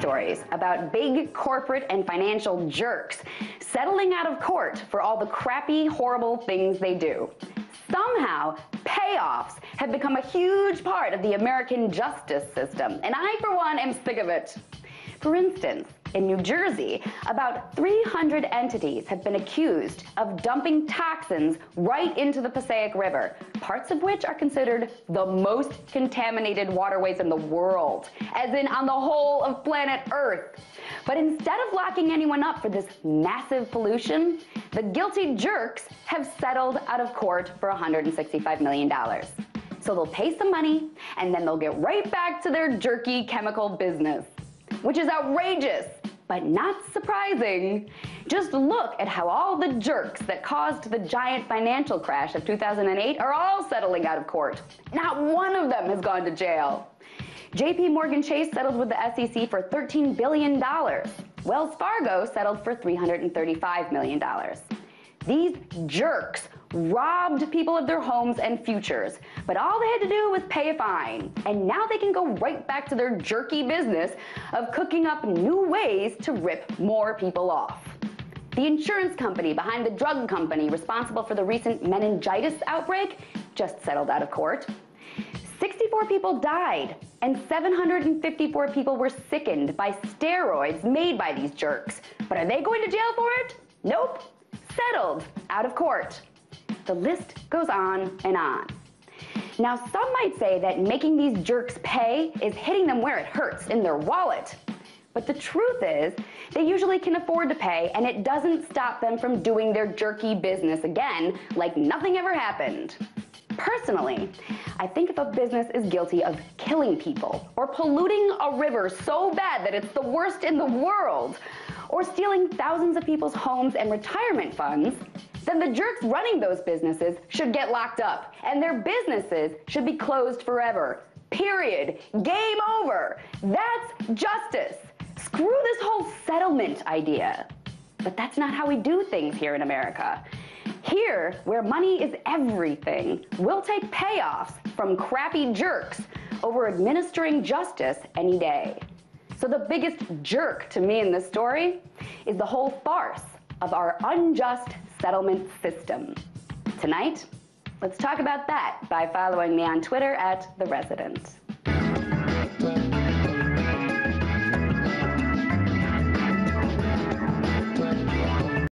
stories about big corporate and financial jerks settling out of court for all the crappy, horrible things they do. Somehow, payoffs have become a huge part of the American justice system, and I, for one, am sick of it. For instance, in New Jersey, about 300 entities have been accused of dumping toxins right into the Passaic River, parts of which are considered the most contaminated waterways in the world, as in on the whole of planet Earth. But instead of locking anyone up for this massive pollution, the guilty jerks have settled out of court for $165 million. So they'll pay some money, and then they'll get right back to their jerky chemical business, which is outrageous, but not surprising. Just look at how all the jerks that caused the giant financial crash of 2008 are all settling out of court. Not one of them has gone to jail. JP Morgan Chase settled with the SEC for $13 billion. Wells Fargo settled for $335 million. These jerks robbed people of their homes and futures, but all they had to do was pay a fine. And now they can go right back to their jerky business of cooking up new ways to rip more people off. The insurance company behind the drug company responsible for the recent meningitis outbreak just settled out of court. 64 people died, and 754 people were sickened by steroids made by these jerks. But are they going to jail for it? Nope. Settled out of court. The list goes on and on. Now, some might say that making these jerks pay is hitting them where it hurts, in their wallet. But the truth is, they usually can afford to pay, and it doesn't stop them from doing their jerky business again like nothing ever happened. Personally, I think if a business is guilty of killing people, or polluting a river so bad that it's the worst in the world, or stealing thousands of people's homes and retirement funds, then the jerks running those businesses should get locked up, and their businesses should be closed forever. Period. Game over. That's justice. Screw this whole settlement idea. But that's not how we do things here in America. Here, where money is everything, we'll take payoffs from crappy jerks over administering justice any day. So the biggest jerk to me in this story is the whole farce of our unjust settlement system. Tonight, let's talk about that by following me on Twitter @TheResident.